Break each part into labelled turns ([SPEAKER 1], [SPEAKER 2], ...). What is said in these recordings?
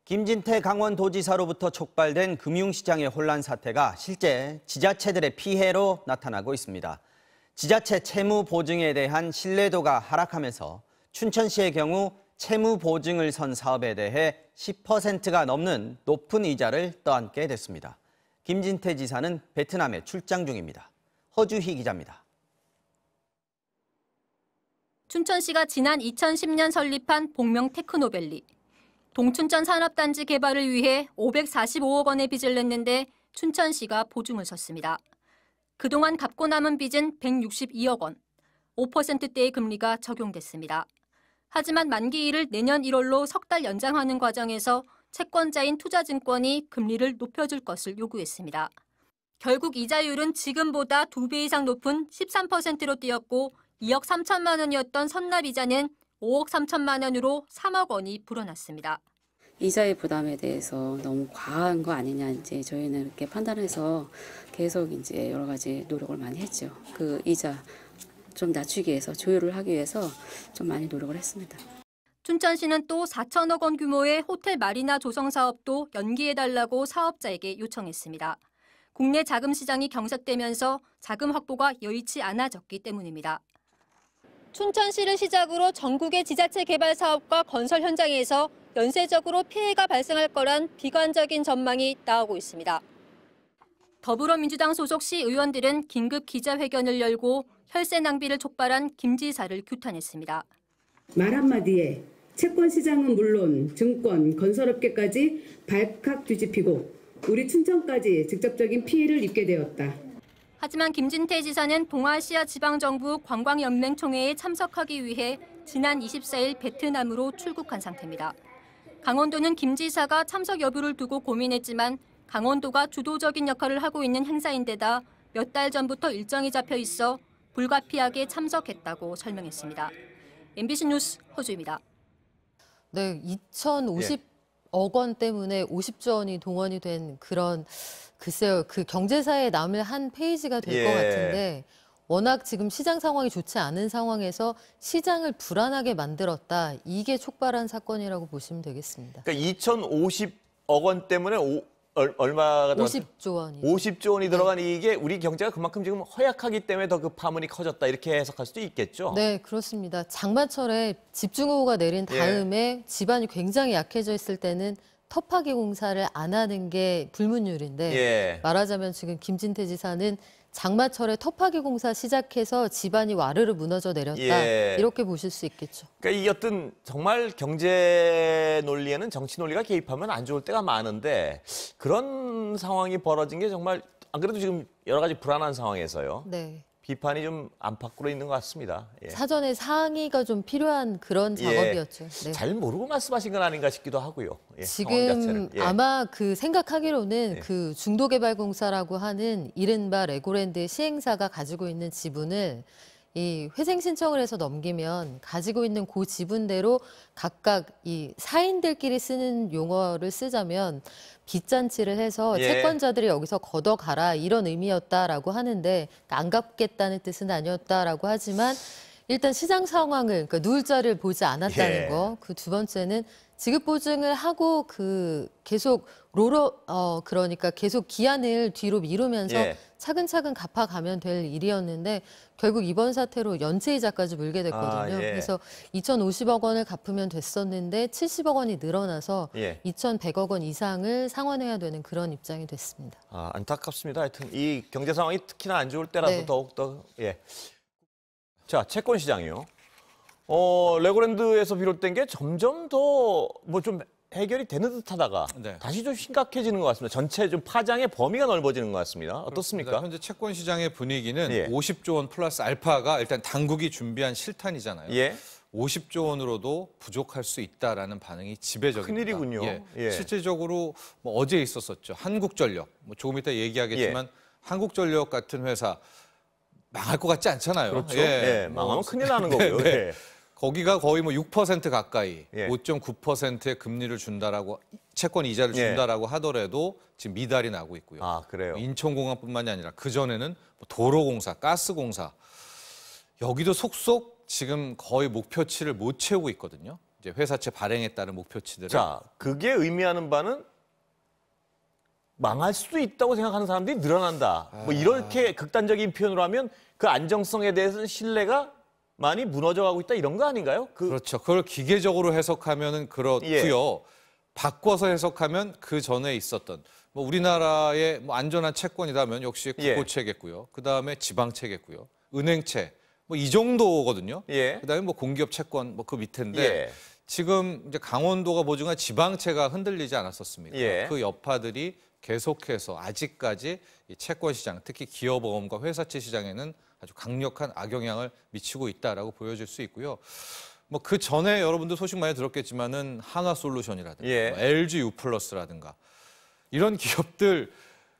[SPEAKER 1] 김진태 강원도지사로부터 촉발된 금융시장의 혼란 사태가 실제 지자체들의 피해로 나타나고 있습니다. 지자체 채무 보증에 대한 신뢰도가 하락하면서 춘천시의 경우 채무 보증을 선 사업에 대해 10%가 넘는 높은 이자를 떠안게 됐습니다. 김진태 지사는 베트남에 출장 중입니다. 허주희 기자입니다.
[SPEAKER 2] 춘천시가 지난 2010년 설립한 복명 테크노밸리. 동춘천 산업단지 개발을 위해 545억 원의 빚을 냈는데 춘천시가 보증을 섰습니다. 그동안 갚고 남은 빚은 162억 원, 5%대의 금리가 적용됐습니다. 하지만 만기일을 내년 1월로 석 달 연장하는 과정에서 채권자인 투자증권이 금리를 높여줄 것을 요구했습니다. 결국 이자율은 지금보다 2배 이상 높은 13%로 뛰었고 2억 3천만 원이었던 선납이자는 5억 3천만 원으로 3억 원이 불어났습니다.
[SPEAKER 3] 이자의 부담에 대해서 너무 과한 거 아니냐 이제 저희는 이렇게 판단해서 계속 이제 여러 가지 노력을 많이 했죠. 그 이자 좀 낮추기 위해서 조율을 하기 위해서 좀 많이 노력을 했습니다.
[SPEAKER 2] 춘천시는 또 4천억 원 규모의 호텔 마리나 조성 사업도 연기해달라고 사업자에게 요청했습니다. 국내 자금 시장이 경색되면서 자금 확보가 여의치 않아졌기 때문입니다. 춘천시를 시작으로 전국의 지자체 개발 사업과 건설 현장에서 연쇄적으로 피해가 발생할 거란 비관적인 전망이 나오고 있습니다. 더불어민주당 소속 시의원들은 긴급 기자회견을 열고 혈세 낭비를 촉발한 김 지사를 규탄했습니다.
[SPEAKER 4] 말 한마디에 채권 시장은 물론 증권, 건설업계까지 발칵 뒤집히고 우리 춘천까지 직접적인 피해를 입게 되었다.
[SPEAKER 2] 하지만 김진태 지사는 동아시아 지방정부 관광연맹 총회에 참석하기 위해 지난 24일 베트남으로 출국한 상태입니다. 강원도는 김 지사가 참석 여부를 두고 고민했지만 강원도가 주도적인 역할을 하고 있는 행사인데다 몇 달 전부터 일정이 잡혀 있어 불가피하게 참석했다고 설명했습니다. MBC 뉴스 허주입니다.
[SPEAKER 5] 네, 2,050억 원 때문에 50조 원이 동원이 된 그런 글쎄요, 그 경제사에 남을 한 페이지가 될 것 같은데 워낙 지금 시장 상황이 좋지 않은 상황에서 시장을 불안하게 만들었다. 이게 촉발한 사건이라고 보시면 되겠습니다.
[SPEAKER 6] 그러니까 2,050억 원 때문에 얼마가
[SPEAKER 5] 50조 원이
[SPEAKER 6] 50조 원이 들어간 이게 우리 경제가 그만큼 지금 허약하기 때문에 더 그 파문이 커졌다 이렇게 해석할 수도 있겠죠.
[SPEAKER 5] 네, 그렇습니다. 장마철에 집중호우가 내린 다음에 집안이 굉장히 약해져 있을 때는 터파기 공사를 안 하는 게 불문율인데 말하자면 지금 김진태 지사는 장마철에 터파기 공사 시작해서 집안이 와르르 무너져 내렸다. 이렇게 보실 수 있겠죠.
[SPEAKER 6] 그러니까 이 어떤 정말 경제 논리에는 정치 논리가 개입하면 안 좋을 때가 많은데 그런 상황이 벌어진 게 정말 안 그래도 지금 여러 가지 불안한 상황에서요.
[SPEAKER 5] 네.
[SPEAKER 6] 비판이 좀 안팎으로 있는 것 같습니다.
[SPEAKER 5] 사전에 상의가 좀 필요한 그런 작업이었죠. 네.
[SPEAKER 6] 잘 모르고 말씀하신 건 아닌가 싶기도 하고요.
[SPEAKER 5] 지금 아마 그 생각하기로는 그 중도개발공사라고 하는 이른바 레고랜드의 시행사가 가지고 있는 지분을 이 회생 신청을 해서 넘기면 가지고 있는 그 지분대로 각각 이 사인들끼리 쓰는 용어를 쓰자면 빚잔치를 해서 채권자들이 여기서 걷어가라 이런 의미였다라고 하는데 안 갚겠다는 뜻은 아니었다라고 하지만 일단 시장 상황을 그러니까 누울 자리를 보지 않았다는 거. 그 두 번째는 지급 보증을 하고 그 계속 그러니까 계속 기한을 뒤로 미루면서 차근차근 갚아가면 될 일이었는데 결국 이번 사태로 연체이자까지 물게 됐거든요. 그래서 2,050억 원을 갚으면 됐었는데 70억 원이 늘어나서 2,100억 원 이상을 상환해야 되는 그런 입장이 됐습니다.
[SPEAKER 6] 안타깝습니다. 하여튼 이 경제 상황이 특히나 안 좋을 때라서 더욱더 자, 채권 시장이요. 레고랜드에서 비롯된 게 점점 더 뭐 좀 해결이 되는 듯하다가 다시 좀 심각해지는 것 같습니다. 전체 좀 파장의 범위가 넓어지는 것 같습니다. 어떻습니까?
[SPEAKER 7] 그렇습니다. 현재 채권 시장의 분위기는 50조 원 플러스 알파가 일단 당국이 준비한 실탄이잖아요. 50조 원으로도 부족할 수 있다라는 반응이 지배적입니다.
[SPEAKER 6] 큰일이군요.
[SPEAKER 7] 실질적으로 뭐 어제 있었었죠. 한국전력. 뭐 조금 이따 얘기하겠지만 한국전력 같은 회사 망할 것 같지 않잖아요.
[SPEAKER 6] 그렇죠. 망하면 큰일 나는 거고요.
[SPEAKER 7] 거기가 거의 뭐 6% 가까이 5.9%의 금리를 준다라고 채권 이자를 준다라고 하더라도 지금 미달이 나고 있고요.
[SPEAKER 6] 그래요.
[SPEAKER 7] 인천공항뿐만이 아니라 그전에는 도로공사, 가스공사 여기도 속속 지금 거의 목표치를 못 채우고 있거든요. 이제 회사채 발행에 따른 목표치들을
[SPEAKER 6] 자, 그게 의미하는 바는 망할 수도 있다고 생각하는 사람들이 늘어난다. 뭐 이렇게 극단적인 표현으로 하면 그 안정성에 대해서는 신뢰가 많이 무너져가고 있다 이런 거 아닌가요?
[SPEAKER 7] 그렇죠. 그걸 기계적으로 해석하면은 그렇고요.
[SPEAKER 6] 예.
[SPEAKER 7] 바꿔서 해석하면 그 전에 있었던 뭐 우리나라의 뭐 안전한 채권이라면 역시 국고채겠고요. 그 다음에 지방채겠고요. 은행채 뭐 이 정도거든요.
[SPEAKER 6] 예.
[SPEAKER 7] 그 다음에 뭐 공기업 채권 뭐 그 밑인데
[SPEAKER 6] 예.
[SPEAKER 7] 지금 이제 강원도가 보증한 지방채가 흔들리지 않았었습니까?
[SPEAKER 6] 예.
[SPEAKER 7] 그 여파들이 계속해서 아직까지 이 채권 시장, 특히 기업보험과 회사채 시장에는 아주 강력한 악영향을 미치고 있다라고 보여질 수 있고요. 뭐 그 전에 여러분도 소식 많이 들었겠지만은 한화솔루션이라든가
[SPEAKER 6] 예.
[SPEAKER 7] 뭐 LG U+라든가 이런 기업들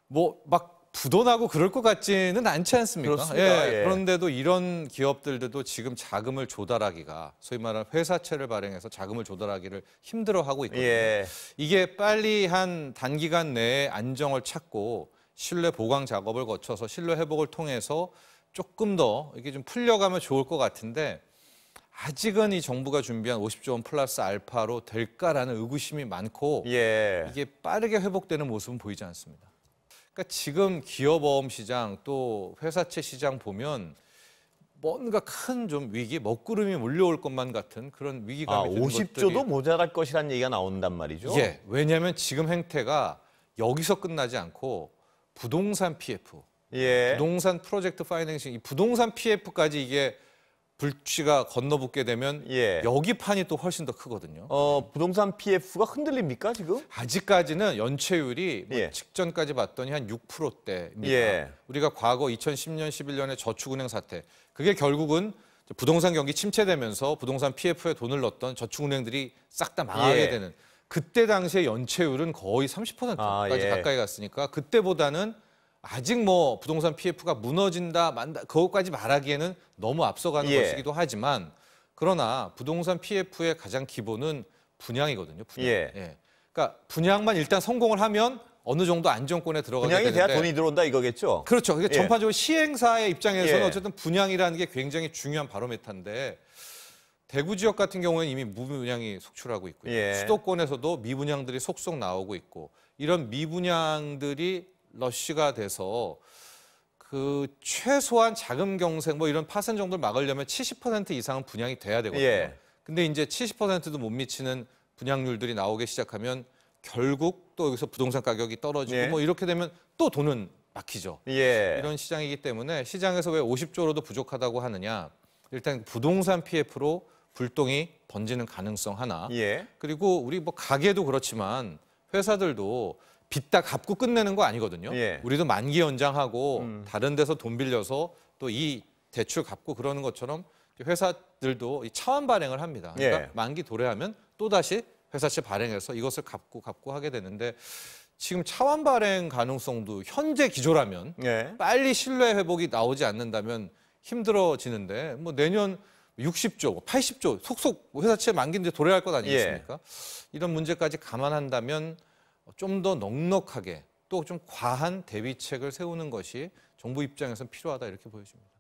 [SPEAKER 7] 뭐 막 부도나고 그럴 것 같지는 않지 않습니까?
[SPEAKER 6] 그렇습니다. 예.
[SPEAKER 7] 그런데도 이런 기업들도 지금 자금을 조달하기가 소위 말하는 회사채를 발행해서 자금을 조달하기를 힘들어하고 있거든요.
[SPEAKER 6] 예.
[SPEAKER 7] 이게 빨리 한 단기간 내에 안정을 찾고 신뢰 보강 작업을 거쳐서 신뢰 회복을 통해서 조금 더 이게 좀 풀려가면 좋을 것 같은데 아직은 이 정부가 준비한 50조 원 플러스 알파로 될까라는 의구심이 많고 이게 빠르게 회복되는 모습은 보이지 않습니다. 그러니까 지금 기업보험 시장 또 회사채 시장 보면 뭔가 큰 좀 위기, 먹구름이 몰려올 것만 같은 그런 위기감이 드는 것들이
[SPEAKER 6] 50조도 모자랄 것이라는 얘기가 나온단 말이죠.
[SPEAKER 7] 예, 왜냐하면 지금 행태가 여기서 끝나지 않고 부동산 PF, 부동산 프로젝트 파이낸싱, 이 부동산 PF까지 이게 불씨가 건너붙게 되면 여기 판이 또 훨씬 더 크거든요.
[SPEAKER 6] 부동산 PF가 흔들립니까 지금?
[SPEAKER 7] 아직까지는 연체율이 뭐 직전까지 봤더니 한 6%대입니다. 우리가 과거 2010년, 11년에 저축은행 사태, 그게 결국은 부동산 경기 침체되면서 부동산 PF에 돈을 넣었던 저축은행들이 싹 다 망하게 되는 그때 당시에 연체율은 거의 30%까지 가까이 갔으니까 그때보다는 아직 뭐 부동산 PF가 무너진다, 만다, 그것까지 말하기에는 너무 앞서가는 것이기도 하지만 그러나 부동산 PF의 가장 기본은 분양이거든요. 분양. 그러니까 분양만 일단 성공을 하면 어느 정도 안정권에 들어가게 되는데
[SPEAKER 6] 분양이 돼야 돈이 들어온다 이거겠죠?
[SPEAKER 7] 그렇죠. 그게 전반적으로 시행사의 입장에서는 어쨌든 분양이라는 게 굉장히 중요한 바로메터인데 대구 지역 같은 경우는 이미 무분양이 속출하고 있고요. 수도권에서도 미분양들이 속속 나오고 있고 이런 미분양들이 러쉬가 돼서 그 최소한 자금 경색 뭐 이런 파산 정도를 막으려면 70% 이상은 분양이 돼야 되거든요. 근데 이제 70%도 못 미치는 분양률들이 나오기 시작하면 결국 또 여기서 부동산 가격이 떨어지고 뭐 이렇게 되면 또 돈은 막히죠. 이런 시장이기 때문에 시장에서 왜 50조로도 부족하다고 하느냐. 일단 부동산 PF로 불똥이 번지는 가능성 하나. 그리고 우리 뭐 가게도 그렇지만 회사들도 빚 다 갚고 끝내는 거 아니거든요. 우리도 만기 연장하고 다른 데서 돈 빌려서 또 이 대출 갚고 그러는 것처럼 회사들도 이 차환 발행을 합니다. 그러니까 만기 도래하면 또다시 회사채 발행해서 이것을 갚고 하게 되는데 지금 차환 발행 가능성도 현재 기조라면 빨리 신뢰 회복이 나오지 않는다면 힘들어지는데 뭐 내년 60조, 80조 속속 회사채 만기인데 도래할 것 아니겠습니까? 이런 문제까지 감안한다면 좀 더 넉넉하게 또 좀 과한 대비책을 세우는 것이 정부 입장에서는 필요하다 이렇게 보여집니다.